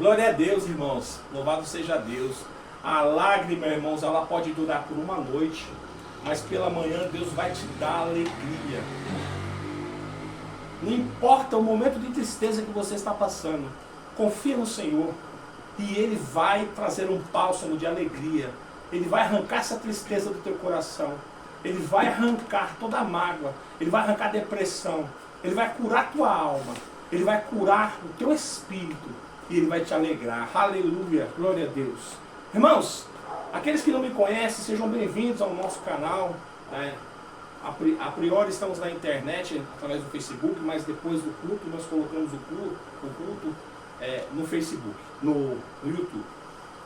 Glória a Deus, irmãos. Louvado seja Deus. A lágrima, irmãos, ela pode durar por uma noite, mas pela manhã Deus vai te dar alegria. Não importa o momento de tristeza que você está passando, confia no Senhor e Ele vai trazer um bálsamo de alegria. Ele vai arrancar essa tristeza do teu coração. Ele vai arrancar toda a mágoa. Ele vai arrancar a depressão. Ele vai curar a tua alma. Ele vai curar o teu espírito. E Ele vai te alegrar. Aleluia, glória a Deus. Irmãos, aqueles que não me conhecem, sejam bem-vindos ao nosso canal. A priori estamos na internet, através do Facebook, mas depois do culto nós colocamos o culto no Facebook, no YouTube.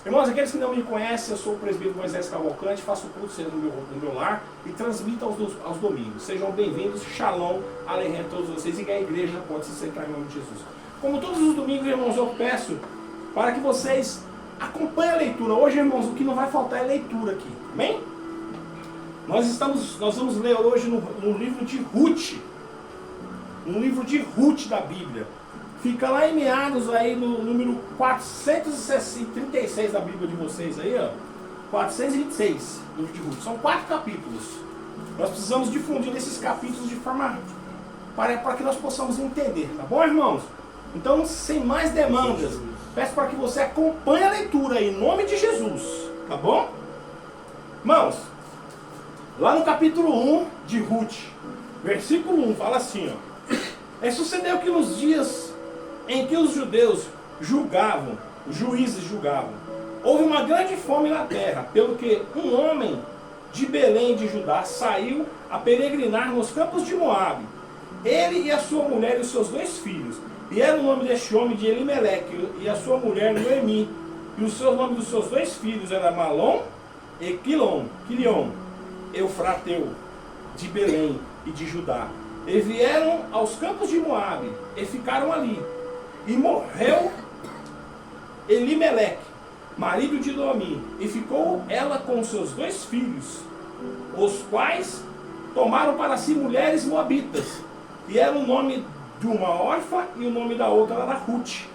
Irmãos, aqueles que não me conhecem, eu sou o presbítero Moisés Cavalcante, faço o culto no meu lar e transmito aos domingos. Sejam bem-vindos, shalom, aleluia a todos vocês e que a igreja pode se centrar em nome de Jesus. Como todos os domingos, irmãos, eu peço para que vocês acompanhem a leitura. Hoje, irmãos, o que não vai faltar é leitura aqui, amém? Nós vamos ler hoje no livro de Ruth, no livro de Ruth da Bíblia. Fica lá em meados aí no número 436 da Bíblia de vocês aí, ó. 426 do livro de Ruth. São 4 capítulos. Nós precisamos difundir esses capítulos de forma para que nós possamos entender, tá bom, irmãos? Então, sem mais demandas, peço para que você acompanhe a leitura aí, em nome de Jesus, tá bom? Irmãos, lá no capítulo 1 de Ruth, versículo 1, fala assim, ó. Sucedeu que nos dias em que os judeus julgavam, os juízes julgavam, houve uma grande fome na terra, pelo que um homem de Belém de Judá saiu a peregrinar nos campos de Moabe, ele e a sua mulher e os seus 2 filhos, e era o nome deste homem de Elimeleque, e a sua mulher Noemi, e o nome dos seus 2 filhos era Malom e Quilion, Eufrateu, de Belém e de Judá. E vieram aos campos de Moabe, e ficaram ali. E morreu Elimeleque, marido de Noemi, e ficou ela com seus 2 filhos, os quais tomaram para si mulheres moabitas, e era o nome de uma órfã e o nome da outra era Ruth.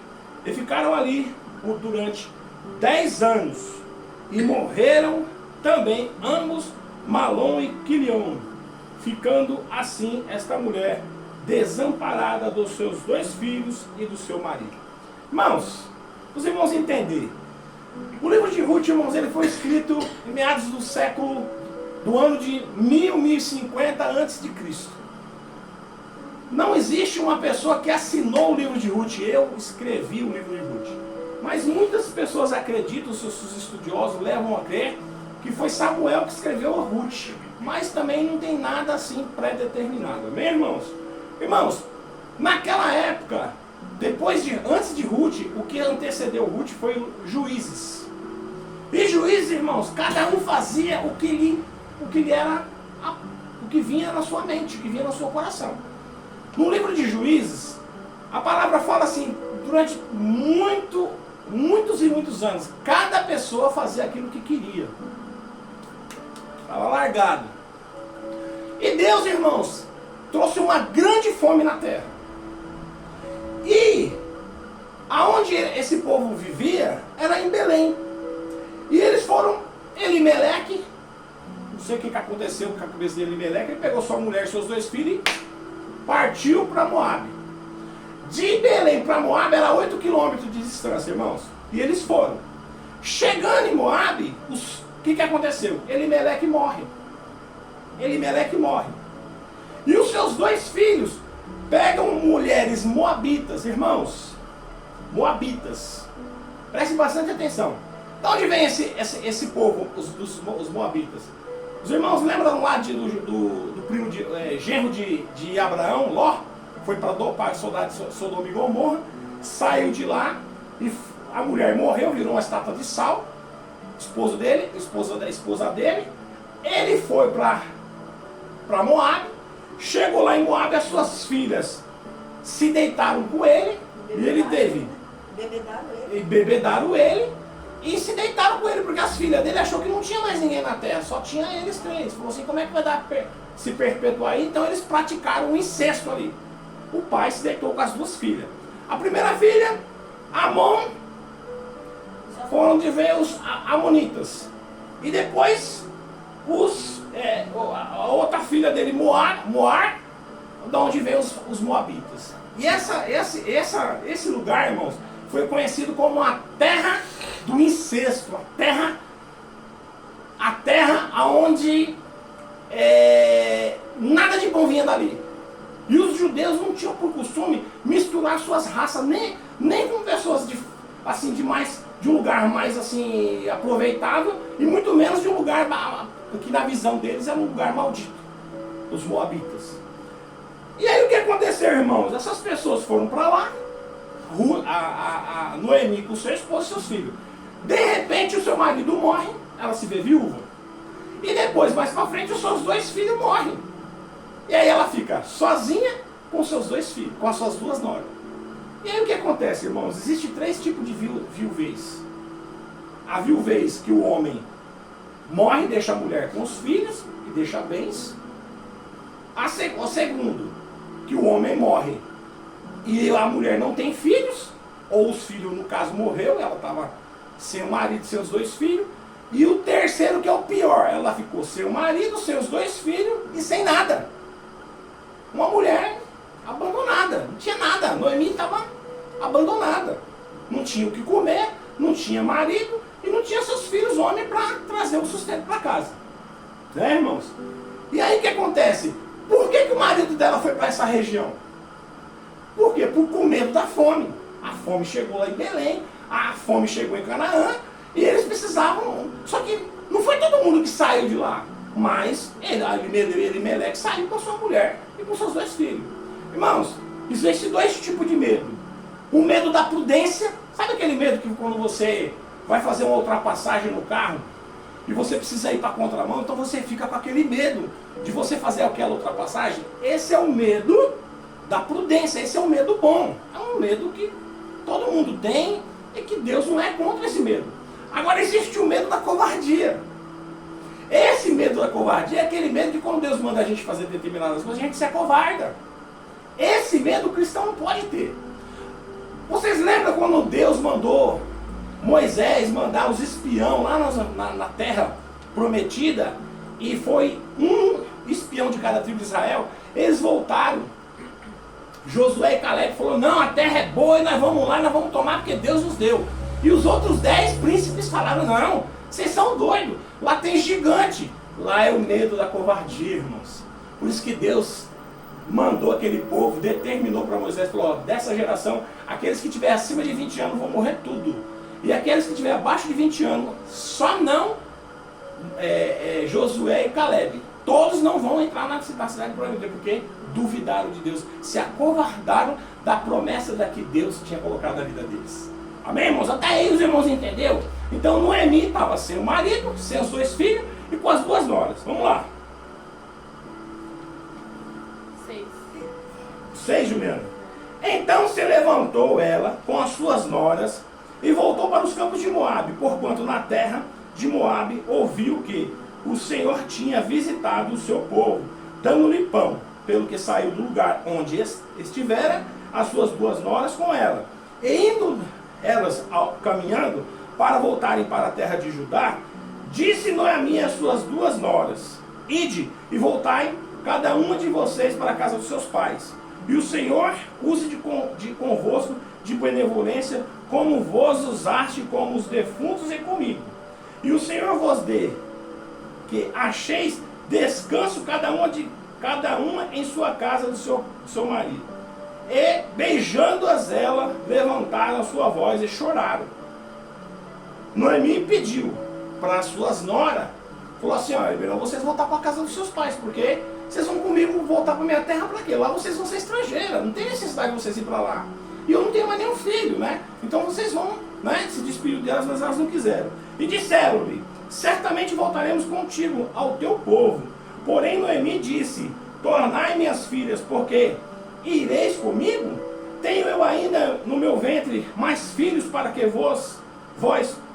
E ficaram ali durante 10 anos, e morreram também ambos, Malom e Quilion, ficando assim esta mulher desamparada dos seus 2 filhos e do seu marido. Irmãos, os irmãos entender. O livro de Ruth, irmãos, ele foi escrito em meados do ano de 1050 a.C. Não existe uma pessoa que assinou o livro de Ruth. Eu escrevi o livro de Ruth. Mas muitas pessoas acreditam, os estudiosos levam a crer que foi Samuel que escreveu a Ruth. Mas também não tem nada assim pré-determinado. Amém, irmãos? Irmãos, naquela época, antes de Ruth, o que antecedeu Ruth foi Juízes. E Juízes, irmãos, cada um fazia o que vinha na sua mente, o que vinha no seu coração. No livro de Juízes, a palavra fala assim, durante muitos e muitos anos, cada pessoa fazia aquilo que queria. Estava largado. E Deus, irmãos, trouxe uma grande fome na terra. E aonde esse povo vivia era em Belém. E eles foram, Elimeleque, não sei o que aconteceu com a cabeça de Elimeleque, ele pegou sua mulher e seus 2 filhos e partiu para Moabe. De Belém para Moabe era 8 quilômetros de distância, irmãos. E eles foram. Chegando em Moabe, o que aconteceu? Elimeleque morre. E os seus 2 filhos pegam mulheres moabitas, irmãos. Moabitas. Prestem bastante atenção. De onde vem esse povo, os moabitas? Os irmãos lembram lá do primo genro de Abraão, Ló? Foi para dopar soldado de Sodoma e Gomorra, saiu de lá e a mulher morreu, virou uma estátua de sal. Esposa dele. Ele foi para Moabe. Chegou lá em Moabe, as suas filhas se deitaram com ele. E ele teve. Bebedaram ele. E se deitaram com ele, porque as filhas dele achou que não tinha mais ninguém na terra, só tinha eles 3. Falou assim, como é que vai dar se perpetuar aí? Então eles praticaram um incesto ali. O pai se deitou com as 2 filhas. A primeira filha, Amon, foi onde veio os amonitas. E depois a outra filha dele, Moar, de onde veio os moabitas. E esse lugar, irmãos, foi conhecido como a terra do incesto, a terra onde nada de bom vinha dali. E os judeus não tinham por costume misturar suas raças, nem com pessoas de um lugar mais assim aproveitável, e muito menos de um lugar que na visão deles era um lugar maldito, os moabitas. E aí o que aconteceu, irmãos? Essas pessoas foram para lá, a Noemi com seu esposo e seus filhos. De repente o seu marido morre, ela se vê viúva. E depois, mais para frente, os seus 2 filhos morrem. E aí ela fica sozinha com seus 2 filhos, com as suas 2 noras. E aí o que acontece, irmãos? Existem 3 tipos de viuvez. A viuvez que o homem morre, deixa a mulher com os filhos e deixa bens. O segundo, que o homem morre e a mulher não tem filhos, ou os filhos, no caso, morreu, ela estava sem o marido e seus 2 filhos. E o terceiro, que é o pior, ela ficou sem o marido, seus 2 filhos e sem nada. Uma mulher abandonada, não tinha nada. A Noemi estava abandonada. Não tinha o que comer, não tinha marido e não tinha seus filhos homens para trazer o sustento para casa. Né, irmãos? E aí o que acontece? Por que o marido dela foi para essa região? Por quê? Com medo da fome. A fome chegou lá em Belém, a fome chegou em Canaã, e eles precisavam. Só que não foi todo mundo que saiu de lá. Mas Elimeleque saiu com a sua mulher e com seus 2 filhos. Irmãos, existem 2 tipos de medo. O medo da prudência. Sabe aquele medo que quando você vai fazer uma ultrapassagem no carro e você precisa ir para a contramão, então você fica com aquele medo de você fazer aquela ultrapassagem? Esse é o medo da prudência, esse é um medo bom. É um medo que todo mundo tem e que Deus não é contra esse medo. Agora existe o medo da covardia. Esse medo da covardia é aquele medo que quando Deus manda a gente fazer determinadas coisas, a gente se acovarda. Esse medo o cristão não pode ter. Vocês lembram quando Deus mandou Moisés mandar os espião lá na terra prometida, e foi um espião de cada tribo de Israel? Eles voltaram. Josué e Caleb falaram: não, a terra é boa e nós vamos lá e nós vamos tomar porque Deus nos deu. E os outros 10 príncipes falaram: não, vocês são doidos, lá tem gigante. Lá é o medo da covardia, irmãos. Por isso que Deus mandou aquele povo, determinou para Moisés, falou: ó, dessa geração, aqueles que tiverem acima de 20 anos vão morrer tudo. E aqueles que tiverem abaixo de 20 anos, só não Josué e Caleb. Todos não vão entrar na cidade prometida, porque duvidaram de Deus, se acovardaram da promessa da que Deus tinha colocado na vida deles. Amém, irmãos? Até aí os irmãos entenderam? Então Noemi estava sem o marido, sem os 2 filhos e com as 2 noras. Vamos lá. 6, Juliana. Então se levantou ela com as suas noras e voltou para os campos de Moabe, porquanto na terra de Moabe ouviu que o Senhor tinha visitado o seu povo, dando-lhe pão, pelo que saiu do lugar onde estivera as suas 2 noras com ela. E indo elas caminhando para voltarem para a terra de Judá, disse Noemi às suas 2 noras: ide e voltai cada uma de vocês para a casa dos seus pais. E o Senhor use convosco de benevolência, como vos usaste com os defuntos e comigo. E o Senhor vos dê que acheis descanso cada uma em sua casa do seu marido. E beijando-as ela, levantaram a sua voz e choraram. Noemi pediu para as suas noras, falou assim: ó, é melhor vocês voltar para a casa dos seus pais, porque vocês vão comigo voltar para minha terra para quê? Lá vocês vão ser estrangeiras, não tem necessidade de vocês ir para lá. E eu não tenho mais nenhum filho, né? Então vocês vão, né, se despedir delas, mas elas não quiseram. E disseram-lhe: certamente voltaremos contigo ao teu povo. Porém Noemi disse: tornai minhas filhas, porque ireis comigo? Tenho eu ainda no meu ventre mais filhos para que vós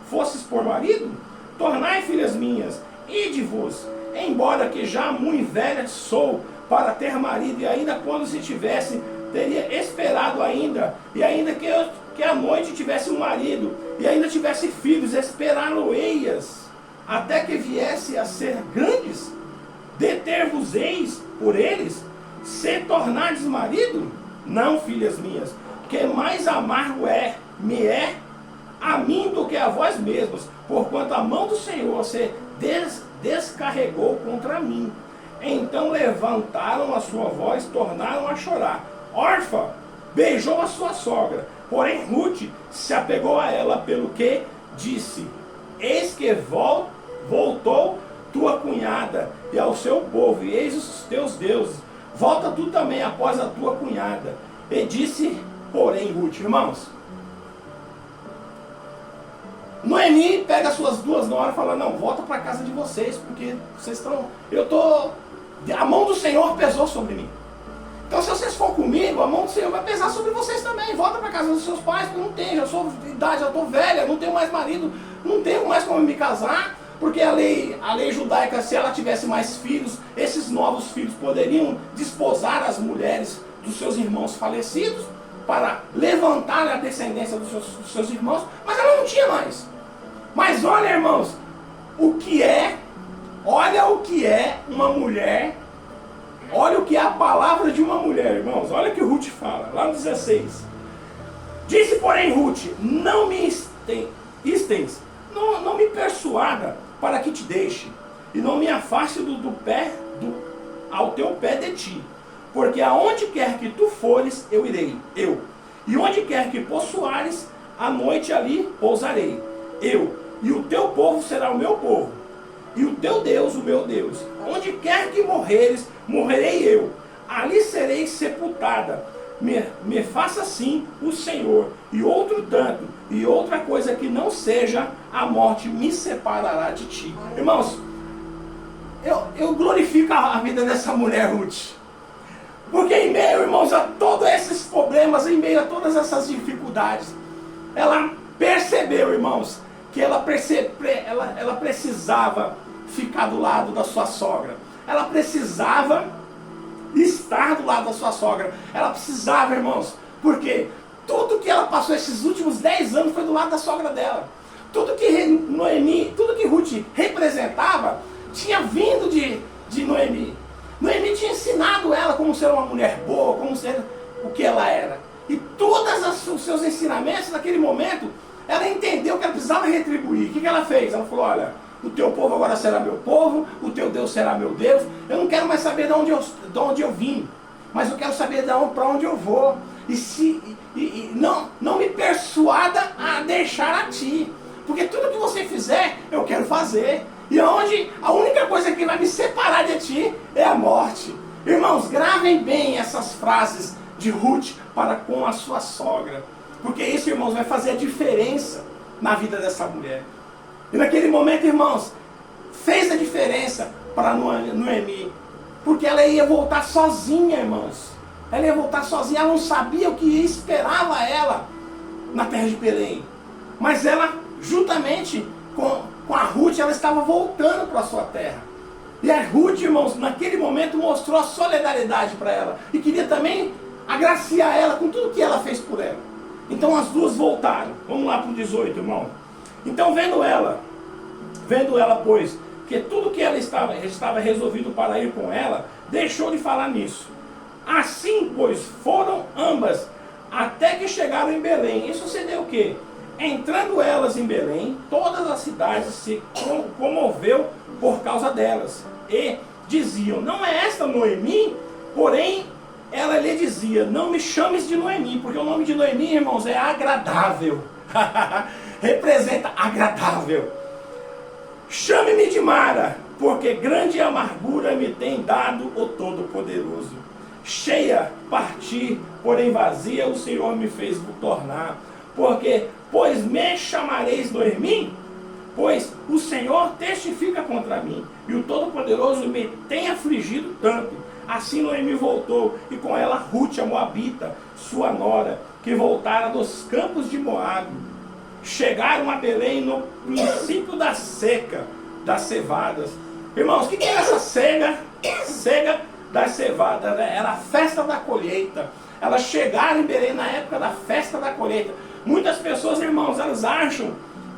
fosses por marido? Tornai, filhas minhas, ide-vos, embora que já muito velha sou para ter marido, e ainda quando se tivesse, teria esperado ainda, e ainda que eu que à noite tivesse um marido e ainda tivesse filhos, esperá-lo-eias até que viesse a ser grandes? Deter-vos-eis por eles, se tornardes marido? Não, filhas minhas, que mais amargo me é a mim do que a vós mesmos, porquanto a mão do Senhor se descarregou contra mim. Então levantaram a sua voz, tornaram a chorar. Orfa beijou a sua sogra, porém Ruth se apegou a ela, pelo que disse: eis que voltou tua cunhada e ao seu povo, e eis os teus deuses. Volta tu também após a tua cunhada. E disse, porém, Ruth, irmãos, Noemi pega as suas duas noras e fala: não, volta para a casa de vocês, porque vocês estão, a mão do Senhor pesou sobre mim. Então, se vocês for comigo, a mão do Senhor vai pesar sobre vocês também. Volta para a casa dos seus pais, porque não tem, já sou de idade, já estou velha, não tenho mais marido, não tenho mais como me casar, porque a lei judaica, se ela tivesse mais filhos, esses novos filhos poderiam desposar as mulheres dos seus irmãos falecidos, para levantar a descendência dos seus irmãos, mas ela não tinha mais. Mas olha, irmãos, olha o que é uma mulher, olha o que é a palavra de uma mulher, irmãos. Olha o que Ruth fala, lá no 16. Disse, porém, Ruth, não me não me persuada para que te deixe, e não me afaste ao teu pé de ti. Porque aonde quer que tu fores, eu irei, e onde quer que possuares, à noite ali pousarei, e o teu povo será o meu povo, e o teu Deus o meu Deus. Onde quer que morreres, morrerei eu, ali serei sepultada. Me faça assim o Senhor, e outro tanto, e outra coisa que não seja a morte me separará de ti. Irmãos, eu glorifico a vida dessa mulher Ruth. Porque em meio, irmãos, a todos esses problemas, em meio a todas essas dificuldades, ela percebeu, irmãos, que ela precisava ficar do lado da sua sogra. Ela precisava estar do lado da sua sogra. Ela precisava, irmãos, porque tudo que ela passou esses últimos 10 anos foi do lado da sogra dela. Tudo que Noemi, tudo que Ruth representava, tinha vindo de Noemi. Noemi tinha ensinado ela como ser uma mulher boa, como ser o que ela era. E todos os seus ensinamentos, naquele momento, ela entendeu que ela precisava retribuir. O que ela fez? Ela falou: olha, o teu povo agora será meu povo, o teu Deus será meu Deus. Eu não quero mais saber de onde eu vim, mas eu quero saber para onde eu vou. Não me persuada a deixar a ti, porque tudo que você fizer, eu quero fazer. E a única coisa que vai me separar de ti é a morte. Irmãos, gravem bem essas frases de Ruth para com a sua sogra. Porque isso, irmãos, vai fazer a diferença na vida dessa mulher. E naquele momento, irmãos, fez a diferença para Noemi. Porque ela ia voltar sozinha, irmãos. Ela ia voltar sozinha, ela não sabia o que esperava ela na terra de Belém. Mas ela, juntamente com a Ruth, ela estava voltando para a sua terra. E a Ruth, irmãos, naquele momento mostrou a solidariedade para ela. E queria também agraciar ela com tudo que ela fez por ela. Então as duas voltaram. Vamos lá para o 18, irmão. Então vendo ela, pois, que tudo que ela estava resolvido para ir com ela, deixou de falar nisso. Assim, pois, foram ambas, até que chegaram em Belém. E sucedeu o quê? Entrando elas em Belém, todas as cidades se comoveu por causa delas. E diziam: não é esta Noemi? Porém, ela lhe dizia: não me chames de Noemi, porque o nome de Noemi, irmãos, é agradável. Representa agradável. Chame-me de Mara, porque grande amargura me tem dado o Todo-Poderoso. Cheia, parti, porém vazia, o Senhor me fez tornar. Pois me chamareis Noemi? Pois o Senhor testifica contra mim, e o Todo-Poderoso me tem afligido tanto. Assim Noemi voltou, e com ela Ruth, a Moabita, sua nora, que voltara dos campos de Moabe. Chegaram a Belém no princípio da seca das cevadas. Irmãos, o que era essa cega das cevadas? Era a festa da colheita. Elas chegaram em Belém na época da festa da colheita. Muitas pessoas, irmãos, elas acham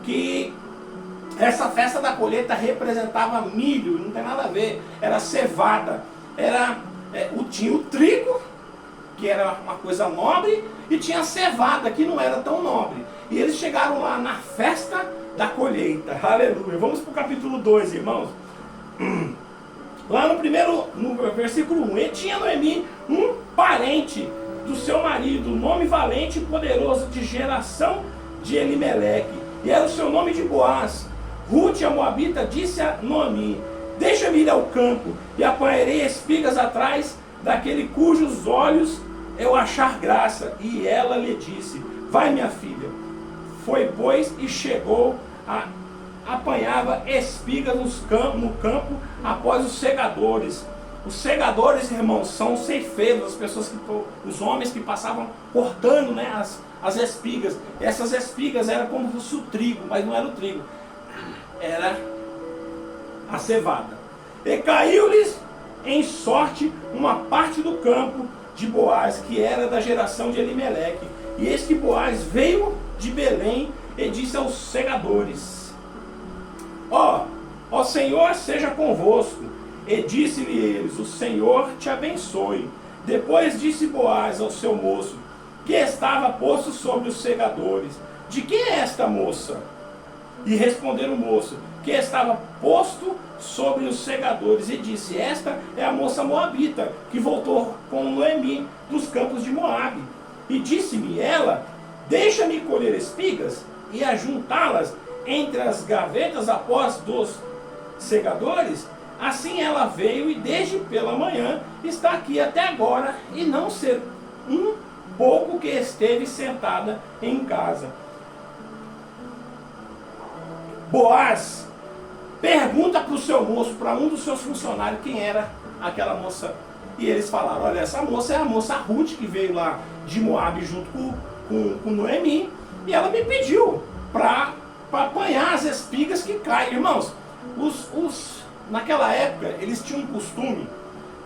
que essa festa da colheita representava milho, não tem nada a ver, era cevada, tinha o trigo, que era uma coisa nobre, e tinha a cevada, que não era tão nobre. E eles chegaram lá na festa da colheita, aleluia. Vamos para o capítulo 2, irmãos. Lá no versículo 1, e tinha Noemi um parente do seu marido, nome valente e poderoso, de geração de Elimeleque, e era o seu nome de Boaz. Ruth, a moabita, disse a Noemi: deixa-me ir ao campo, e apanharei espigas atrás daquele cujos olhos eu achar graça. E ela lhe disse: vai, minha filha. Foi, pois, e chegou, apanhava espigas no campo após os segadores. Os segadores, irmãos, são os ceifeiros, as pessoas os homens que passavam cortando, né, as espigas. Essas espigas eram como se fosse o trigo, mas não era o trigo, era a cevada. E caiu-lhes em sorte uma parte do campo de Boaz, que era da geração de Elimeleque. E eis que Boaz veio de Belém e disse aos segadores: ó Senhor seja convosco. E disse-lhe eles: o Senhor te abençoe. Depois disse Boaz ao seu moço, que estava posto sobre os segadores: de quem é esta moça? E responderam o moço, que estava posto sobre os segadores, e disse: esta é a moça moabita, que voltou com Noemi dos campos de Moabe. E disse-me ela: deixa-me colher espigas e ajuntá-las entre as gavetas após dos segadores. Assim ela veio, e desde pela manhã está aqui até agora, e não ser um pouco que esteve sentada em casa. Boaz pergunta para o seu moço, para um dos seus funcionários, quem era aquela moça. E eles falaram: olha, essa moça é a moça Ruth, que veio lá de Moabe junto com Noemi, e ela me pediu para apanhar as espigas que caem. Irmãos, naquela época eles tinham um costume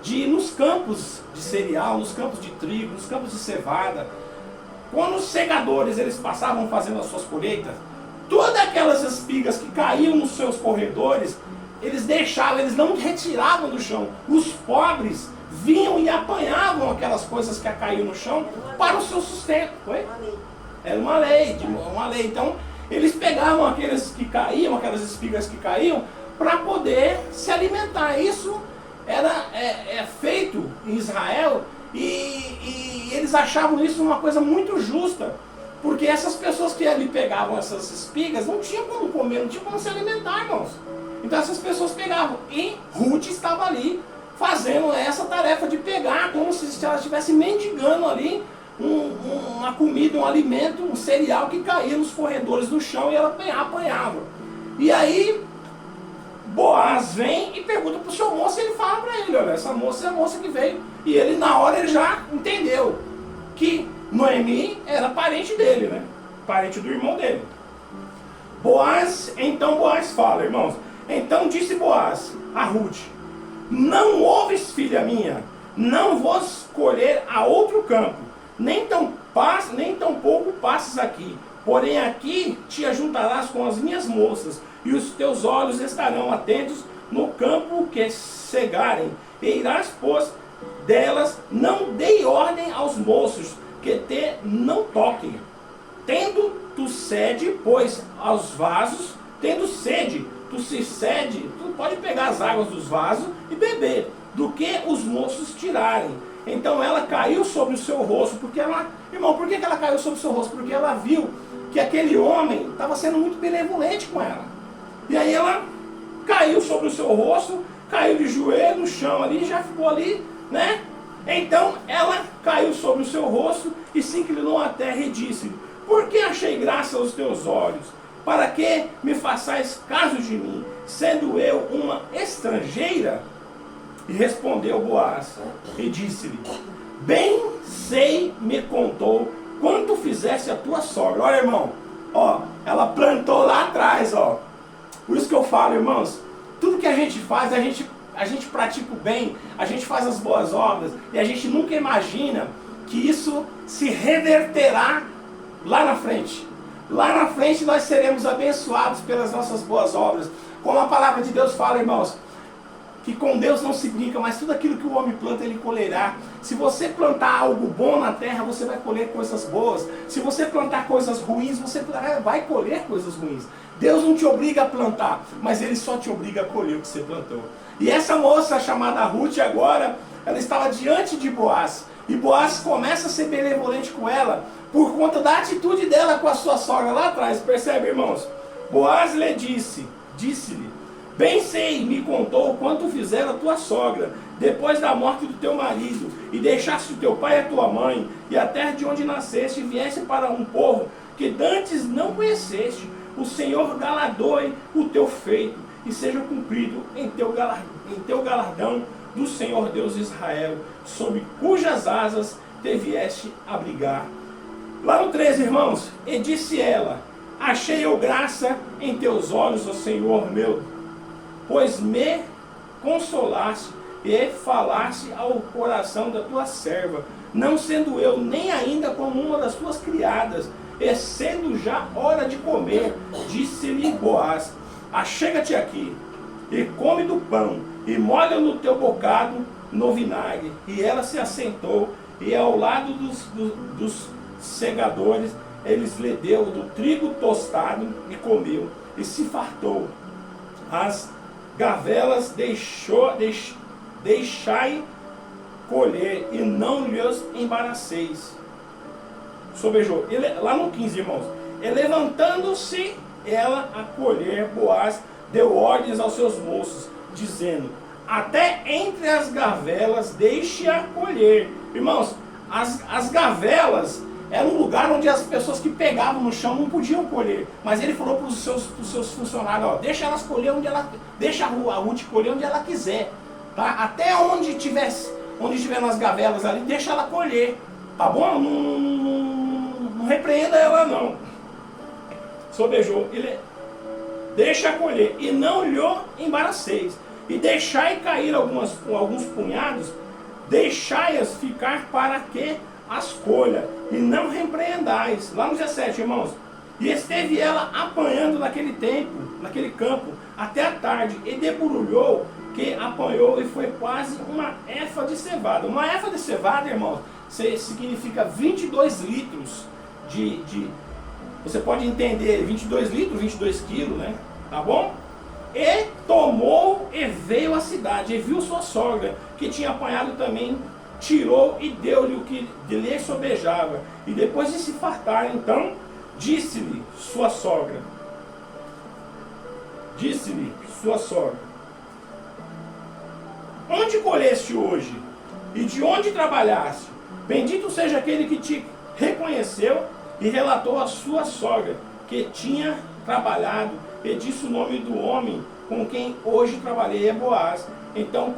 de ir nos campos de cereal, nos campos de trigo, nos campos de cevada. Quando os segadores eles passavam fazendo as suas colheitas, todas aquelas espigas que caíam nos seus corredores, eles deixavam, eles não retiravam do chão. Os pobres vinham e apanhavam aquelas coisas que caíam no chão para o seu sustento. Foi? Era uma lei. Então, eles pegavam aqueles que caíam, aquelas espigas que caíam, para poder se alimentar. Isso era feito em Israel, e eles achavam isso uma coisa muito justa, porque essas pessoas que ali pegavam essas espigas não tinham como comer, não tinham como se alimentar, irmãos. Então essas pessoas pegavam, e Ruth estava ali fazendo essa tarefa de pegar, como se ela estivesse mendigando ali uma comida, um alimento, um cereal que caía nos corredores do chão, e ela apanhava. E aí Boaz vem e pergunta para o seu moço, e ele fala para ele: olha, essa moça é a moça que veio. E ele na hora ele já entendeu que Noemi era parente dele, né? Parente do irmão dele. Então Boaz fala, irmãos: então disse Boaz a Ruth: não ouves, filha minha, não vos colher a outro campo, nem tampouco passes aqui, porém aqui te ajuntarás com as minhas moças, e os teus olhos estarão atentos no campo que cegarem, e irás, pois, delas. Não dei ordem aos moços que te não toquem. Tendo tu sede, pois, aos vasos, tendo sede, tu pode pegar as águas dos vasos e beber, do que os moços tirarem. Então ela caiu sobre o seu rosto, porque ela, irmão, por que ela caiu sobre o seu rosto? Porque ela viu que aquele homem estava sendo muito benevolente com ela. E aí ela caiu sobre o seu rosto, caiu de joelho no chão ali, já ficou ali, né? Então ela caiu sobre o seu rosto e se inclinou à terra e disse: por que achei graça aos teus olhos? Para que me façais caso de mim, sendo eu uma estrangeira? E respondeu Boaz e disse-lhe: bem sei, me contou, quanto fizesse a tua sogra. Olha, irmão, ó, ela plantou lá atrás, ó. Por isso que eu falo, irmãos, tudo que a gente faz, a gente pratica o bem, a gente faz as boas obras, e a gente nunca imagina que isso se reverterá lá na frente. Lá na frente nós seremos abençoados pelas nossas boas obras. Como a palavra de Deus fala, irmãos, que com Deus não se brinca, mas tudo aquilo que o homem planta, ele colherá. Se você plantar algo bom na terra, você vai colher coisas boas. Se você plantar coisas ruins, você vai colher coisas ruins. Deus não te obriga a plantar, mas Ele só te obriga a colher o que você plantou. E essa moça chamada Ruth agora, ela estava diante de Boaz. E Boaz começa a ser benevolente com ela, por conta da atitude dela com a sua sogra lá atrás. Percebe, irmãos? Boaz lhe disse-lhe: bem sei, me contou quanto fizera a tua sogra, depois da morte do teu marido, e deixaste o teu pai e a tua mãe, e a terra de onde nasceste, e viesse para um povo que dantes não conheceste. O Senhor galardoe o teu feito, e seja cumprido em teu galardão do Senhor Deus de Israel, sob cujas asas te vieste abrigar. Lá no 13, irmãos, e disse ela: achei eu graça em teus olhos, ó Senhor meu, pois me consolaste e falaste ao coração da tua serva, não sendo eu nem ainda como uma das tuas criadas, e sendo já hora de comer. Disse-lhe Boaz: achega-te aqui, e come do pão, e molha no teu bocado no vinagre. E ela se assentou, e ao lado dos segadores, eles lhe deu do trigo tostado, e comeu, e se fartou. As gavelas deixai colher, e não lhes embaraceis. Sobejou. Lá no 15, irmãos. E levantando-se ela a colher, Boaz deu ordens aos seus moços, dizendo: até entre as gavelas deixe-a colher. Irmãos, as gavelas era um lugar onde as pessoas que pegavam no chão não podiam colher. Mas ele falou para os seus funcionários: ó, deixa elas colher onde ela, deixa a Ruth colher onde ela quiser, tá? Até onde estiver nas gavelas ali, deixa ela colher, tá bom? Não repreenda ela não. Sobejou. Ele deixa colher, e não lhe embaraceis, e deixai cair alguns punhados, deixai-as ficar para que as colha, e não repreendais. Lá no 17, irmãos. E esteve ela apanhando naquele campo, até a tarde, e deburulhou, que apanhou, e foi quase uma efa de cevada. Uma efa de cevada, irmãos, significa 22 litros você pode entender, 22 litros, 22 quilos, né? Tá bom? E tomou e veio à cidade, e viu sua sogra, que tinha apanhado também, tirou e deu-lhe o que lhe sobejava. E depois de se fartar, então, disse-lhe sua sogra, onde colheste hoje? E de onde trabalhaste? Bendito seja aquele que te reconheceu, e relatou a sua sogra que tinha trabalhado, e disse o nome do homem com quem hoje trabalhei é Boaz. Então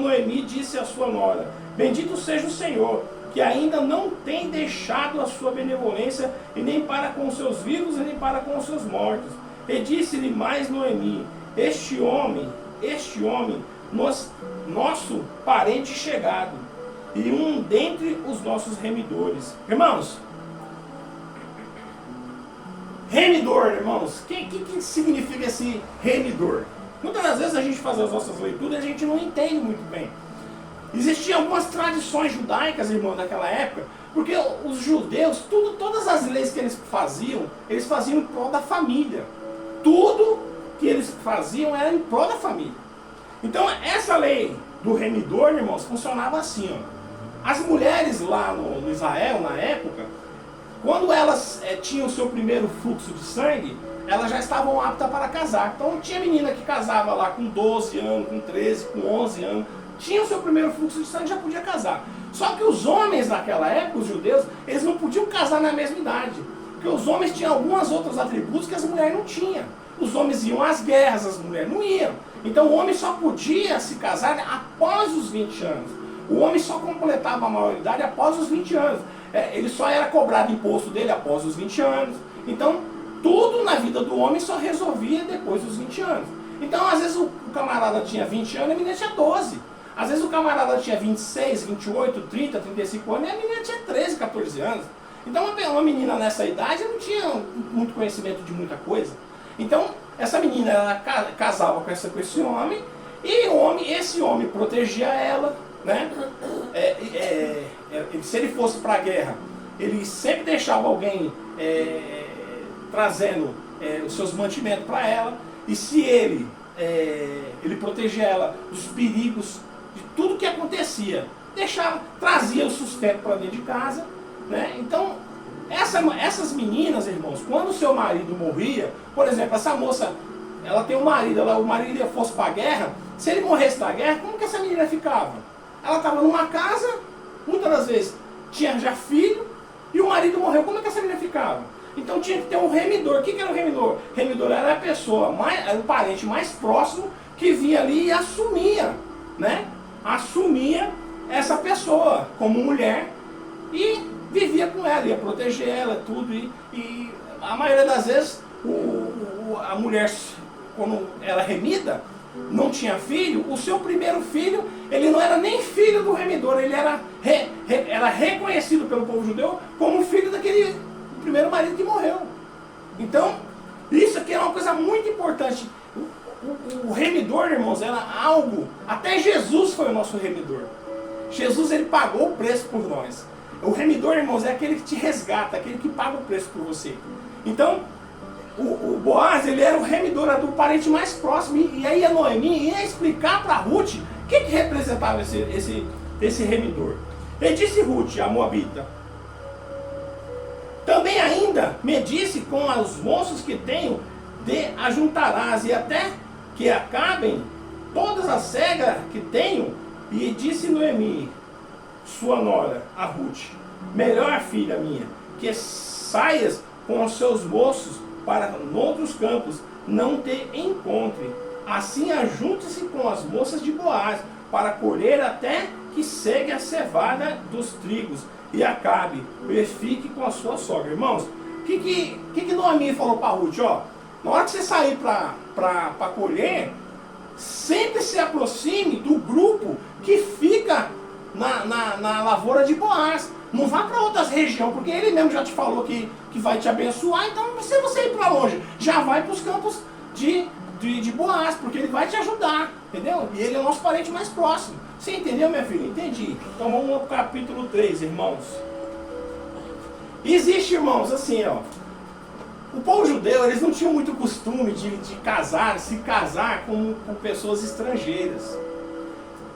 Noemi disse à sua nora: bendito seja o Senhor, que ainda não tem deixado a sua benevolência, e nem para com os seus vivos, e nem para com os seus mortos. E disse-lhe mais Noemi: este homem, nosso parente chegado, e um dentre os nossos remidores. Irmãos, remidor, irmãos, o que significa esse remidor? Muitas das vezes a gente faz as nossas leituras e a gente não entende muito bem. Existiam algumas tradições judaicas, irmão, daquela época, porque os judeus, todas as leis que eles faziam em prol da família. Tudo que eles faziam era em prol da família. Então essa lei do remidor, irmãos, funcionava assim, ó. As mulheres lá no Israel, na época, quando elas tinham o seu primeiro fluxo de sangue, elas já estavam aptas para casar. Então tinha menina que casava lá com 12 anos, com 13, com 11 anos, tinha o seu primeiro fluxo de sangue, já podia casar. Só que os homens naquela época, os judeus, eles não podiam casar na mesma idade, porque os homens tinham alguns outros atributos que as mulheres não tinham. Os homens iam às guerras, as mulheres não iam. Então o homem só podia se casar após os 20 anos. O homem só completava a maioridade após os 20 anos. Ele só era cobrado imposto dele após os 20 anos. Então, tudo na vida do homem só resolvia depois dos 20 anos. Então, às vezes o camarada tinha 20 anos e a menina tinha 12. Às vezes o camarada tinha 26, 28, 30, 35 anos e a menina tinha 13, 14 anos. Então uma menina nessa idade não tinha muito conhecimento de muita coisa. Então essa menina ela casava com esse homem, e esse homem protegia ela, né? Se ele fosse para a guerra, ele sempre deixava alguém trazendo os seus mantimentos para ela, e se ele protegia ela dos perigos, de tudo que acontecia, trazia o sustento para dentro de casa, né? Então, essas meninas, irmãos, quando o seu marido morria, por exemplo, essa moça, ela tem um marido, o marido fosse para a guerra, se ele morresse na guerra, como que essa menina ficava? Ela estava numa casa, muitas das vezes tinha já filho, e o marido morreu, como é que essa menina ficava? Então tinha que ter um remidor. O que era o remidor? O remidor era a pessoa, era o parente mais próximo que vinha ali e assumia, né? Assumia essa pessoa como mulher e vivia com ela, ia proteger ela, tudo. E a maioria das vezes a mulher, quando era remida, não tinha filho, o seu primeiro filho, ele não era nem filho do remidor, ele era reconhecido pelo povo judeu como filho daquele primeiro marido que morreu. Então, isso aqui é uma coisa muito importante. O remidor, irmãos, era algo, até Jesus foi o nosso remidor. Jesus, ele pagou o preço por nós. O remidor, irmãos, é aquele que te resgata, aquele que paga o preço por você. Então, o Boaz, ele era o remidor, era do parente mais próximo, e aí a Noemi ia explicar para Ruth o que representava esse remidor. Ele disse Ruth, a Moabita: também ainda me disse, com os moços que tenho, ajuntarás, e até que acabem todas as cegas que tenho. E disse Noemi, sua nora, a Ruth: melhor, filha minha, que saias com os seus moços para noutros campos, não te encontre. Assim ajunte-se com as moças de Boaz, para colher até que segue a cevada dos trigos, e acabe, e fique com a sua sogra. Irmãos, o que Noemi falou para Ruth? Ó, na hora que você sair para colher, sempre se aproxime do grupo que fica na lavoura de Boaz. Não vá para outras regiões, porque ele mesmo já te falou que vai te abençoar. Então não precisa você ir para longe, já vai para os campos de Boaz, porque ele vai te ajudar, entendeu? E ele é o nosso parente mais próximo. Você entendeu, minha filha? Entendi. Então vamos ao capítulo 3, irmãos. Existe, irmãos, assim, ó, o povo judeu, eles não tinham muito costume de se casar com pessoas estrangeiras.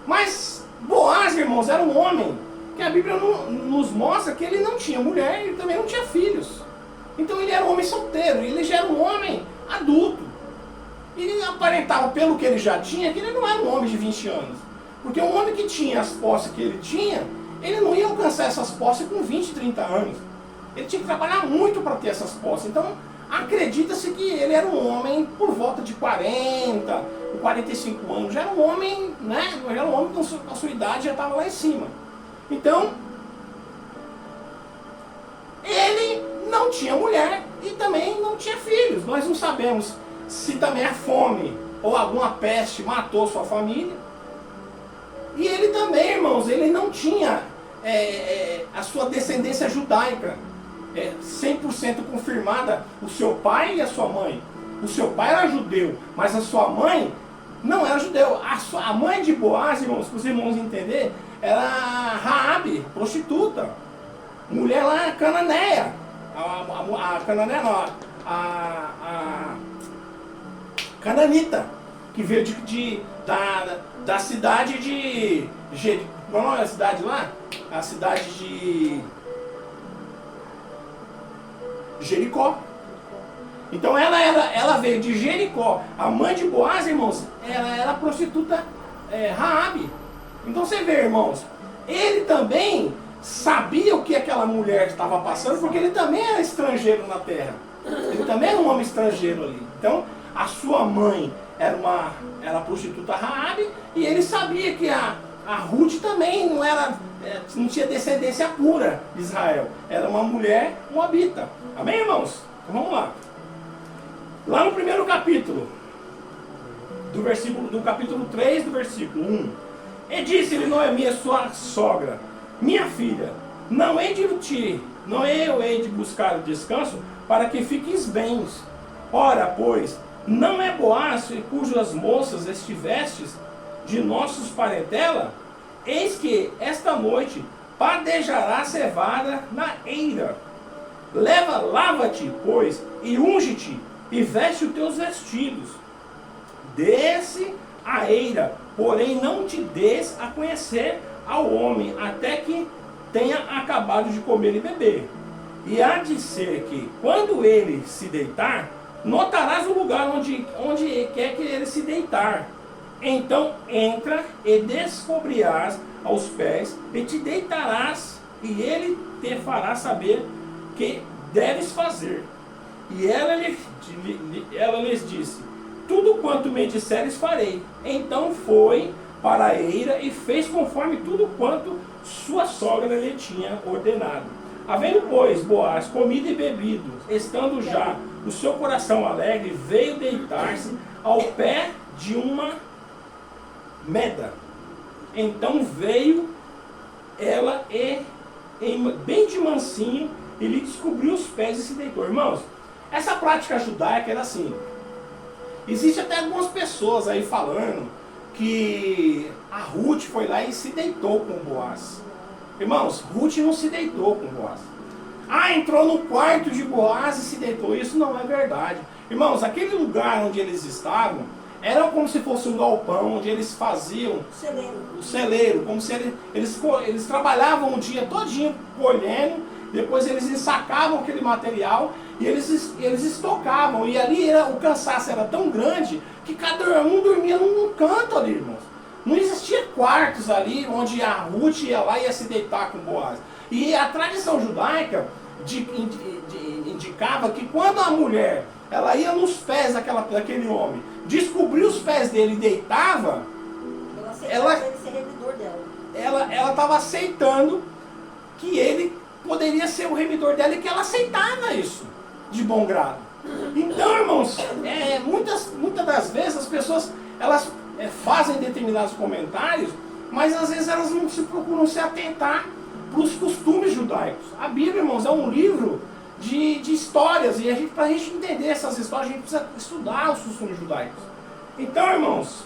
Mas Boaz, irmãos, era um homem que a Bíblia nos mostra que ele não tinha mulher e também não tinha filhos. Então ele era um homem solteiro, ele já era um homem adulto. Ele aparentava, pelo que ele já tinha, que ele não era um homem de 20 anos. Porque um homem que tinha as posses que ele tinha, ele não ia alcançar essas posses com 20, 30 anos. Ele tinha que trabalhar muito para ter essas posses. Então, acredita-se que ele era um homem por volta de 40, 45 anos. Já era um homem, né? Já era um homem com a sua idade já estava lá em cima. Então, ele não tinha mulher e também não tinha filhos. Nós não sabemos se também a fome ou alguma peste matou sua família. E ele também, irmãos, ele não tinha a sua descendência judaica 100% confirmada. O seu pai e a sua mãe. O seu pai era judeu, mas a sua mãe não era judeu. A mãe de Boaz, irmãos, para os irmãos entenderem, era Raabe, prostituta. Mulher lá cananeia. A cananeia não, a cananita, que veio da cidade de qual é a cidade lá? A cidade de Jericó. Então ela veio de Jericó. A mãe de Boaz, irmãos, ela era a prostituta Raabe. Então você vê, irmãos, ele também sabia o que aquela mulher estava passando, porque ele também era estrangeiro na terra. Ele também era um homem estrangeiro ali. Então, a sua mãe era a prostituta Raabe, e ele sabia que a Ruth também não tinha descendência pura de Israel. Era uma mulher moabita. Amém, irmãos? Então vamos lá. Lá no primeiro capítulo, do capítulo 3, do versículo 1. E disse-lhe Noemi, sua sogra: minha filha, não hei de te não eu hei de buscar o descanso para que fiques bens. Ora, pois, não é Boaz cujas moças estivestes de nossos parentela? Eis que esta noite padejará cevada na eira. Lava-te, pois, e unge-te, e veste os teus vestidos. Desce a eira, porém não te des a conhecer ao homem, até que tenha acabado de comer e beber. E há de ser que, quando ele se deitar, notarás o lugar onde quer que ele se deitar. Então entra e descobrirás aos pés, e te deitarás, e ele te fará saber que deves fazer. E ela lhes disse: tudo quanto me disseres farei. Então foi para a eira e fez conforme tudo quanto sua sogra lhe tinha ordenado. Havendo, pois, Boaz comido e bebido, estando já o seu coração alegre, veio deitar-se ao pé de uma meda. Então veio ela bem de mansinho, e lhe descobriu os pés e se deitou. Irmãos, essa prática judaica era assim. Existe até algumas pessoas aí falando que a Ruth foi lá e se deitou com Boaz. Irmãos, Ruth não se deitou com Boaz. Entrou no quarto de Boaz e se deitou. Isso não é verdade. Irmãos, aquele lugar onde eles estavam era como se fosse um galpão, onde eles faziam o celeiro, como se eles trabalhavam o dia todinho colhendo, depois eles ensacavam aquele material e eles estocavam. E ali o cansaço era tão grande que cada um dormia num canto ali, irmãos. Não existia quartos ali onde a Ruth ia lá e ia se deitar com Boaz. E a tradição judaica indicava que quando a mulher ela ia nos pés daquele homem, descobria os pés dele e deitava, ela ser remidor dela. Ela estava aceitando que ele poderia ser o remidor dela e que ela aceitava isso de bom grado. Então, irmãos, muitas das vezes as pessoas elas fazem determinados comentários, mas às vezes elas não se procuram se atentar para os costumes judaicos. A Bíblia, irmãos, é um livro de histórias, e para a gente entender essas histórias, a gente precisa estudar os costumes judaicos. Então, irmãos,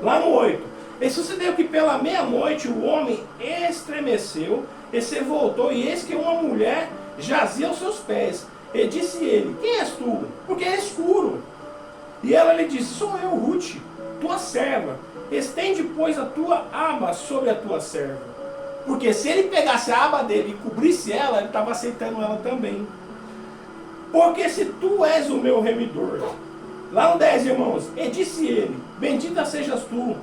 lá no 8, e sucedeu que pela meia-noite o homem estremeceu, e se voltou, e eis que uma mulher jazia aos seus pés. E disse ele: quem és tu? Porque é escuro. E ela lhe disse: sou eu, Ruth, tua serva. Estende, pois, a tua aba sobre a tua serva. Porque se ele pegasse a aba dele e cobrisse ela, ele estava aceitando ela também. Porque se tu és o meu remidor. Lá no 10, irmãos, e disse ele: bendita sejas tu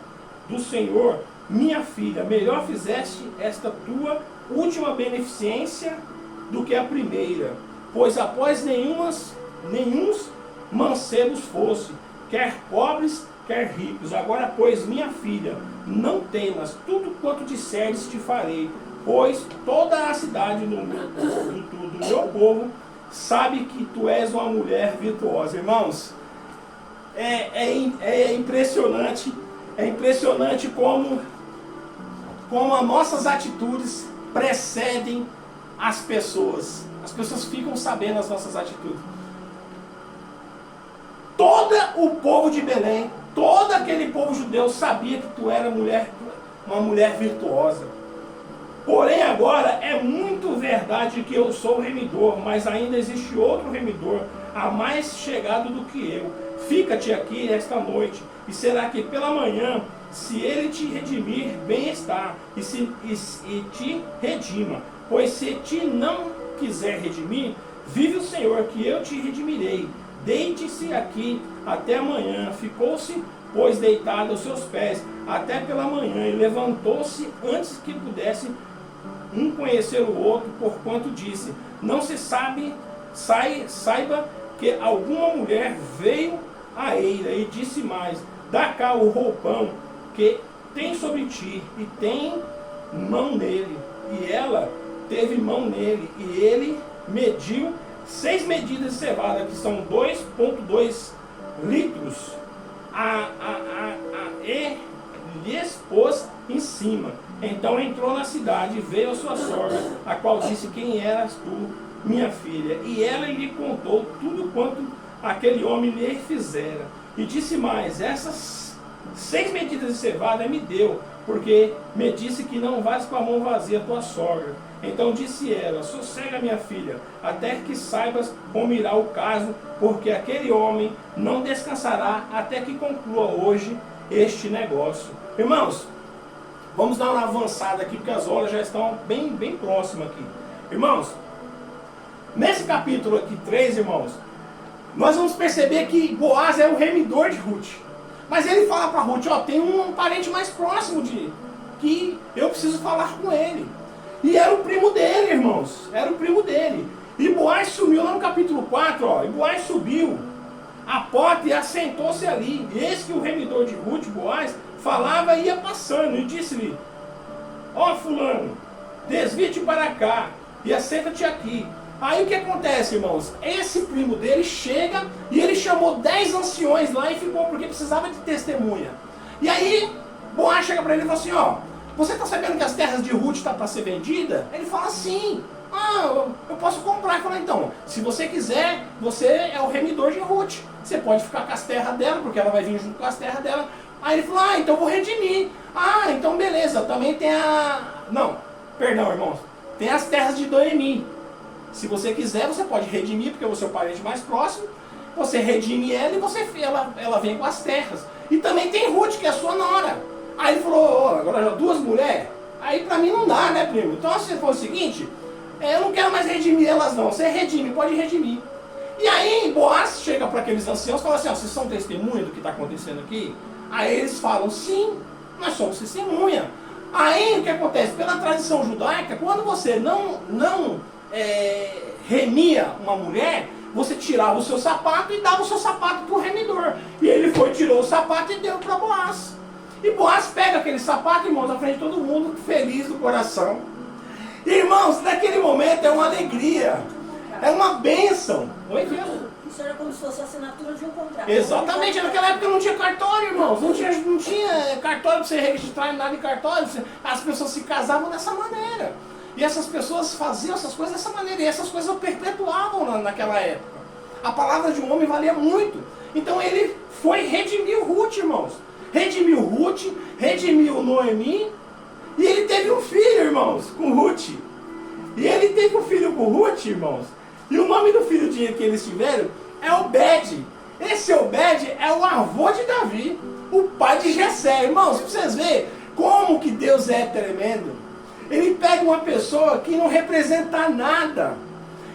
do Senhor, minha filha, melhor fizeste esta tua última beneficência do que a primeira, pois após nenhuns mancebos fosse, quer pobres, quer ricos. Agora, pois, minha filha, não temas, tudo quanto disseres te farei, pois toda a cidade do meu povo sabe que tu és uma mulher virtuosa. Irmãos, é impressionante como as nossas atitudes precedem as pessoas. As pessoas ficam sabendo as nossas atitudes. Todo o povo de Belém, todo aquele povo judeu sabia que tu era uma mulher virtuosa. Porém agora é muito verdade que eu sou o remidor, mas ainda existe outro remidor, a mais chegado do que eu. Fica-te aqui esta noite, e será que pela manhã, se ele te redimir, bem está, e te redima. Pois se te não quiser redimir, vive o Senhor, que eu te redimirei. Deite-se aqui até amanhã. Ficou-se, pois, deitado aos seus pés até pela manhã, e levantou-se antes que pudesse um conhecer o outro, porquanto disse: não se saiba que alguma mulher veio à eira. E disse mais: dá cá o roupão que tem sobre ti, e tem mão nele. E ela teve mão nele, e ele mediu 6 medidas de cevada, que são 2,2 litros, e lhes pôs em cima. Então entrou na cidade e veio a sua sogra, a qual disse: quem eras tu, minha filha? E ela lhe contou tudo quanto aquele homem lhe fizera. E disse mais: essas 6 medidas de cevada me deu, porque me disse que não vais com a mão vazia tua sogra. Então disse ela: sossega, minha filha, até que saibas como irá o caso, porque aquele homem não descansará até que conclua hoje este negócio. Irmãos, vamos dar uma avançada aqui, porque as horas já estão bem próximas aqui. Irmãos, nesse capítulo aqui 3, irmãos, nós vamos perceber que Boaz é o remidor de Ruth. Mas ele fala para Ruth: ó, tem um parente mais próximo que eu preciso falar com ele. E era o primo dele, irmãos. Era o primo dele. E Boaz sumiu lá no capítulo 4, ó. E Boaz subiu à porta e assentou-se ali. E eis que o remidor de Ruth, Boaz, falava e ia passando. E disse-lhe: ó, fulano, desvie-te para cá e assenta-te aqui. Aí o que acontece, irmãos? Esse primo dele chega e ele chamou 10 anciões lá e ficou, porque precisava de testemunha. E aí Boaz chega para ele e fala assim: ó, você está sabendo que as terras de Ruth estão para ser vendida? Ele fala: sim. Ah, eu posso comprar. Ele fala: então, se você quiser, você é o remidor de Ruth. Você pode ficar com as terras dela, porque ela vai vir junto com as terras dela. Aí ele falou: ah, então eu vou redimir. Ah, então beleza, também tem a... Não, perdão, irmãos. Tem as terras de Noemi. Se você quiser, você pode redimir, porque você é o parente mais próximo. Você redime ela e ela vem com as terras. E também tem Ruth, que é a sua nora. Aí ele falou: oh, agora já 2 mulheres? Aí pra mim não dá, né, primo? Então se for o seguinte, eu não quero mais redimir elas não. Você redime, pode redimir. E aí Boaz chega para aqueles anciãos e fala assim: ó, vocês são testemunha do que está acontecendo aqui? Aí eles falam: sim, nós somos testemunha. Aí o que acontece? Pela tradição judaica, quando você não remia uma mulher, você tirava o seu sapato e dava o seu sapato para o remidor. E ele foi, tirou o sapato e deu para Boaz. E Boaz pega aquele sapato, irmãos, na frente de todo mundo, feliz do coração. Irmãos, naquele momento é uma alegria, é uma bênção. Oi, Deus. Isso era como se fosse a assinatura de um contrato. Exatamente, naquela época não tinha cartório, irmãos. Não tinha cartório para você registrar nada em cartório. As pessoas se casavam dessa maneira. E essas pessoas faziam essas coisas dessa maneira. E essas coisas perpetuavam naquela época. A palavra de um homem valia muito. Então ele foi redimir Ruth, irmãos. Redimiu Ruth, redimiu Noemi. E ele teve um filho, irmãos, com Ruth. E ele teve um filho com Ruth, irmãos. E o nome do filho que eles tiveram é Obed. Esse Obed é o avô de Davi, o pai de Jessé. Irmãos, para vocês verem como que Deus é tremendo. Ele pega uma pessoa que não representa nada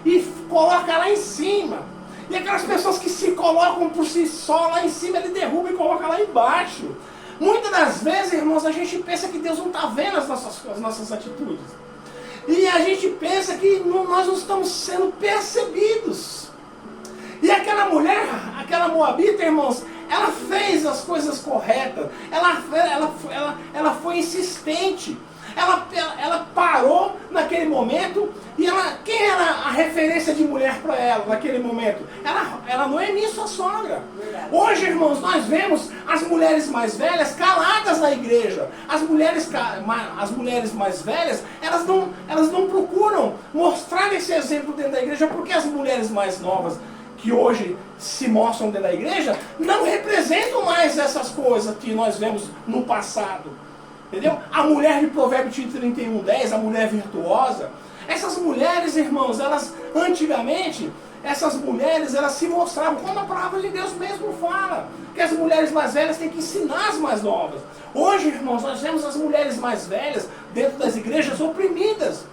e coloca lá em cima. E aquelas pessoas que se colocam por si só lá em cima, ele derruba e coloca lá embaixo. Muitas das vezes, irmãos, a gente pensa que Deus não está vendo as nossas atitudes. E a gente pensa que nós não estamos sendo percebidos. E aquela mulher, aquela moabita, irmãos, ela fez as coisas corretas. Ela foi insistente. Ela parou naquele momento. E quem era a referência de mulher para ela naquele momento? Ela Noemi, sua sogra. Verdade. Hoje, irmãos, nós vemos as mulheres mais velhas caladas na igreja. As mulheres mais velhas, elas não procuram mostrar esse exemplo dentro da igreja, porque as mulheres mais novas que hoje se mostram dentro da igreja não representam mais essas coisas que nós vemos no passado. Entendeu? A mulher de Provérbios 31:10, a mulher virtuosa. Essas mulheres, irmãos, antigamente, essas mulheres, elas se mostravam, como a palavra de Deus mesmo fala, que as mulheres mais velhas têm que ensinar as mais novas. Hoje, irmãos, nós vemos as mulheres mais velhas dentro das igrejas oprimidas.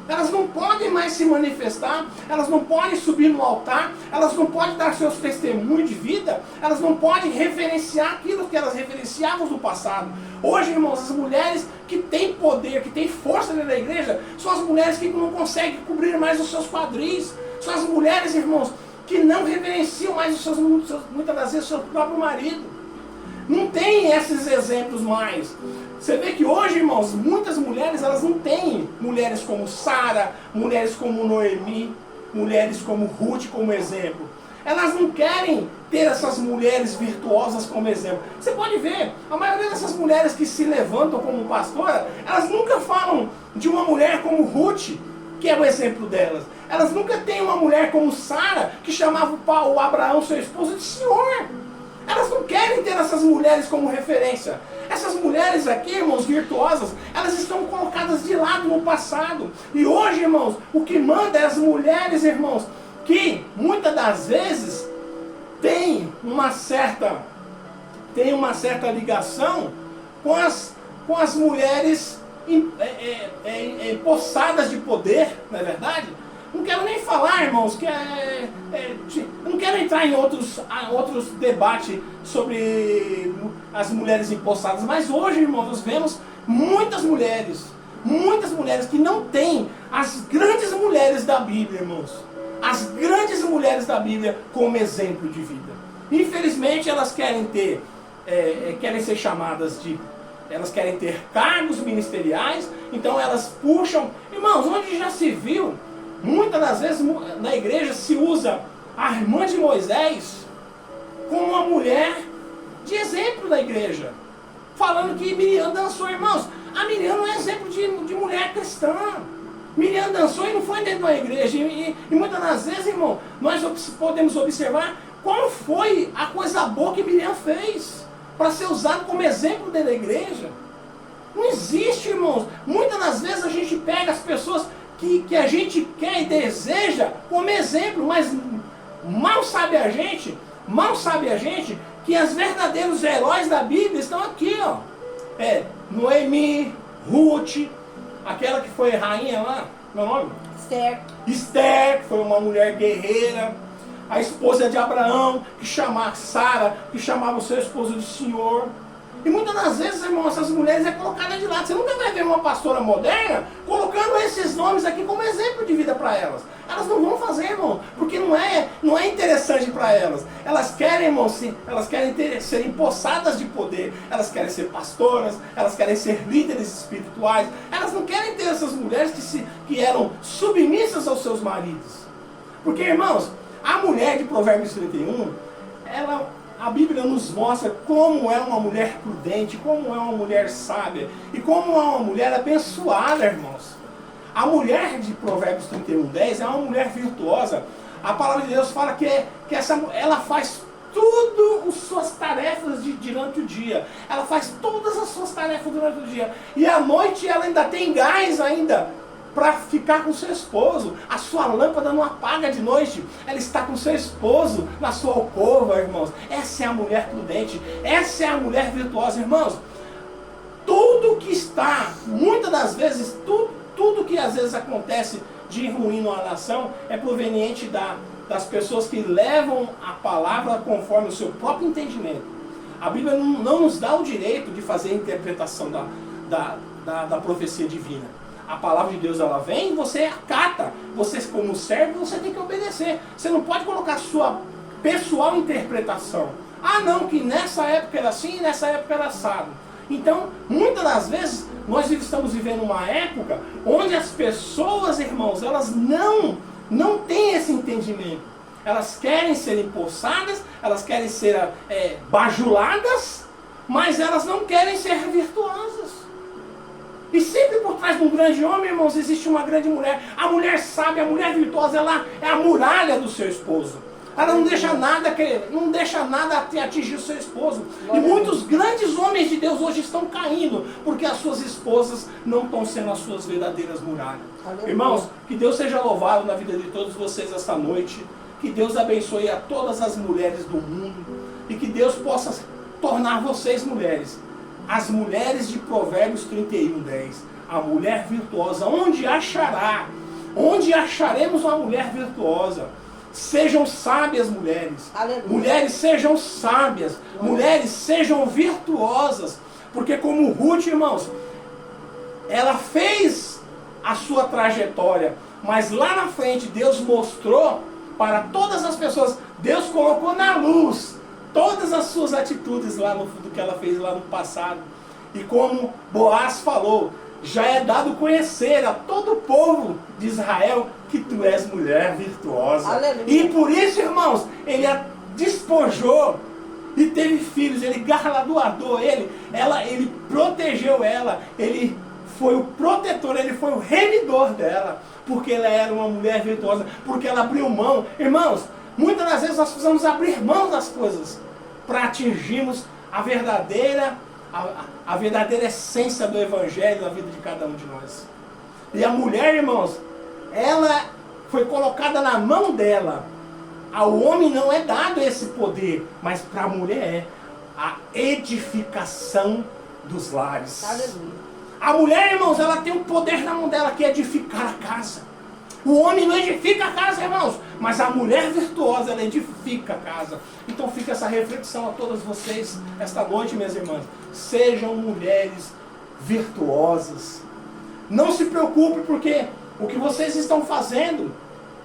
Elas não podem mais se manifestar, elas não podem subir no altar, elas não podem dar seus testemunhos de vida, elas não podem referenciar aquilo que elas referenciavam no passado. Hoje, irmãos, as mulheres que têm poder, que têm força dentro da igreja, são as mulheres que não conseguem cobrir mais os seus quadris. São as mulheres, irmãos, que não reverenciam mais muitas das vezes o seu próprio marido. Não tem esses exemplos mais. Você vê que hoje, irmãos, muitas mulheres, elas não têm mulheres como Sara, mulheres como Noemi, mulheres como Ruth como exemplo. Elas não querem ter essas mulheres virtuosas como exemplo. Você pode ver, a maioria dessas mulheres que se levantam como pastora, elas nunca falam de uma mulher como Ruth, que é o exemplo delas. Elas nunca têm uma mulher como Sara, que chamava o Abraão, seu esposo, de Senhor. Elas não querem ter essas mulheres como referência. Essas mulheres aqui, irmãos, virtuosas, elas estão colocadas de lado no passado. E hoje, irmãos, o que manda é as mulheres, irmãos, que muitas das vezes tem uma certa ligação com as mulheres empossadas de poder, não é verdade? Não quero nem falar, irmãos, não quero entrar em outros debates sobre as mulheres empossadas, mas hoje, irmãos, nós vemos muitas mulheres que não têm as grandes mulheres da Bíblia, irmãos. As grandes mulheres da Bíblia como exemplo de vida. Infelizmente, elas querem ser chamadas de... Elas querem ter cargos ministeriais, então elas puxam... Irmãos, onde já se viu, muitas das vezes na igreja se usa a irmã de Moisés como uma mulher de exemplo da igreja. Falando que Miriam dançou, irmãos. A Miriam não é exemplo de mulher cristã. Miriam dançou e não foi dentro da igreja. E muitas das vezes, irmão, nós podemos observar qual foi a coisa boa que Miriam fez para ser usado como exemplo dentro da igreja. Não existe, irmãos. Muitas das vezes a gente pega as pessoas que a gente quer e deseja como exemplo, mas mal sabe a gente que os verdadeiros heróis da Bíblia estão aqui, ó. Noemi, Ruth, aquela que foi rainha lá, meu nome? Esther, que foi uma mulher guerreira. A esposa de Abraão, que chamava Sara, que chamava o seu esposo de Senhor. E muitas das vezes, irmão, essas mulheres é colocada de lado. Você nunca vai ver uma pastora moderna colocando esses nomes aqui como exemplo de vida para elas. Elas não vão fazer, irmão, porque não é interessante para elas. Elas querem, irmão, sim, elas querem ser empossadas de poder. Elas querem ser pastoras, elas querem ser líderes espirituais. Elas não querem ter essas mulheres que eram submissas aos seus maridos. Porque, irmãos, a mulher de Provérbios 31, a Bíblia nos mostra como é uma mulher prudente, como é uma mulher sábia e como é uma mulher abençoada, irmãos. A mulher de Provérbios 31:10 é uma mulher virtuosa. A palavra de Deus fala que ela faz tudo as suas tarefas durante o dia. Ela faz todas as suas tarefas durante o dia. E à noite ela ainda tem gás para ficar com seu esposo. A sua lâmpada não apaga de noite. Ela está com seu esposo na sua alcova, irmãos. Essa é a mulher prudente. Essa é a mulher virtuosa, irmãos. Tudo que está, muitas das vezes, tudo que às vezes acontece de ruim numa nação é proveniente das pessoas que levam a palavra conforme o seu próprio entendimento. A Bíblia não nos dá o direito de fazer a interpretação da profecia divina. A palavra de Deus, ela vem e você acata. Você, como servo, você tem que obedecer. Você não pode colocar sua pessoal interpretação. Ah, não, que nessa época era assim e nessa época era assado. Então, muitas das vezes, nós estamos vivendo uma época onde as pessoas, irmãos, elas não têm esse entendimento. Elas querem ser empossadas, elas querem ser bajuladas, mas elas não querem ser virtuosas. E sempre por trás de um grande homem, irmãos, existe uma grande mulher. A mulher sábia, a mulher virtuosa, ela é a muralha do seu esposo. Ela não deixa nada atingir o seu esposo. E muitos grandes homens de Deus hoje estão caindo, porque as suas esposas não estão sendo as suas verdadeiras muralhas. Irmãos, que Deus seja louvado na vida de todos vocês esta noite. Que Deus abençoe a todas as mulheres do mundo. E que Deus possa tornar vocês mulheres. As mulheres de Provérbios 31:10. A mulher virtuosa. Onde acharemos uma mulher virtuosa? Sejam sábias, mulheres. Aleluia. Mulheres, sejam sábias. Mulheres, sejam virtuosas. Porque como Ruth, irmãos, ela fez a sua trajetória. Mas lá na frente, Deus mostrou para todas as pessoas. Deus colocou na luz todas as suas atitudes do que ela fez lá no passado. E como Boaz falou, já é dado conhecer a todo o povo de Israel que tu és mulher virtuosa. Aleluia. E por isso, irmãos, ele despojou e teve filhos, ele galardoou ele protegeu ela, ele foi o protetor, ele foi o remidor dela, porque ela era uma mulher virtuosa, porque ela abriu mão. Irmãos, muitas das vezes nós precisamos abrir mão das coisas para atingirmos a verdadeira essência do Evangelho na vida de cada um de nós. E a mulher, irmãos, ela foi colocada na mão dela. Ao homem não é dado esse poder, mas para a mulher é a edificação dos lares. Aleluia. A mulher, irmãos, ela tem um poder na mão dela que é edificar a casa. O homem não edifica a casa, irmãos, mas a mulher virtuosa, ela edifica a casa. Então fica essa reflexão a todas vocês esta noite, minhas irmãs. Sejam mulheres virtuosas. Não se preocupe, porque o que vocês estão fazendo,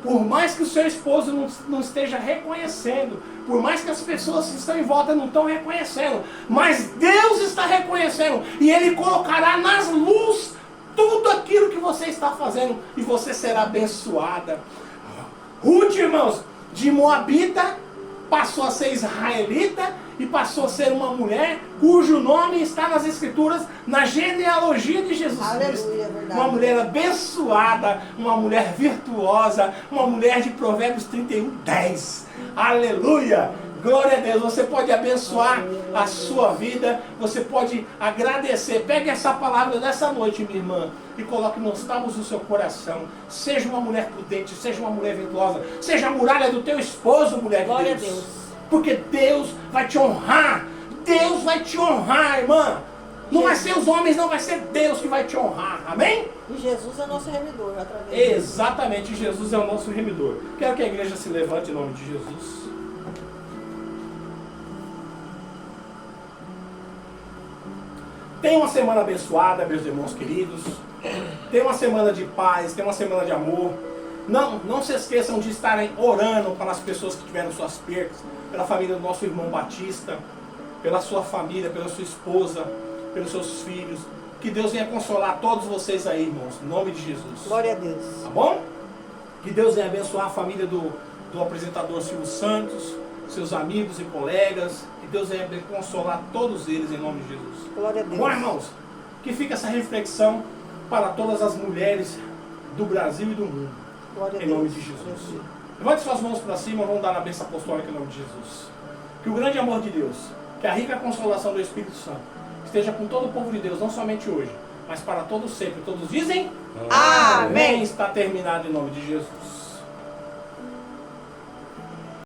por mais que o seu esposo não esteja reconhecendo, por mais que as pessoas que estão em volta não estão reconhecendo, mas Deus está reconhecendo, e Ele colocará nas luzes tudo aquilo que você está fazendo, e você será abençoada. Ruth, irmãos, de Moabita, passou a ser israelita, e passou a ser uma mulher cujo nome está nas Escrituras, na genealogia de Jesus Cristo. Aleluia, verdade. Uma mulher abençoada, uma mulher virtuosa, uma mulher de Provérbios 31:10. Aleluia! Glória a Deus. Você pode abençoar a sua vida, você pode agradecer. Pegue essa palavra dessa noite, minha irmã, e coloque nos tábuas do seu coração. Seja uma mulher prudente, seja uma mulher virtuosa, seja a muralha do teu esposo, mulher de Glória Deus. a Deus. Porque Deus vai te honrar. Deus vai te honrar, irmã. Não vai ser os homens, não vai ser Deus que vai te honrar. Amém? E Jesus é nosso remidor, através dele. Exatamente, Jesus é o nosso remidor. Quero que a igreja se levante em nome de Jesus. Tenha uma semana abençoada, meus irmãos queridos. Tenha uma semana de paz, tenha uma semana de amor. Não se esqueçam de estarem orando pelas pessoas que tiveram suas percas, pela família do nosso irmão Batista, pela sua família, pela sua esposa, pelos seus filhos. Que Deus venha consolar todos vocês aí, irmãos, em nome de Jesus. Glória a Deus. Tá bom? Que Deus venha abençoar a família do apresentador Silvio Santos, seus amigos e colegas. Que Deus venha consolar todos eles em nome de Jesus. Glória a Deus. Bom, irmãos, que fica essa reflexão para todas as mulheres do Brasil e do mundo. Glória a Em Deus. nome de Jesus. Levante suas mãos para cima, vamos dar a bênção apostólica em nome de Jesus. Que o grande amor de Deus, que a rica consolação do Espírito Santo esteja com todo o povo de Deus, não somente hoje, mas para todos sempre. Todos dizem? Amém. Está terminado em nome de Jesus.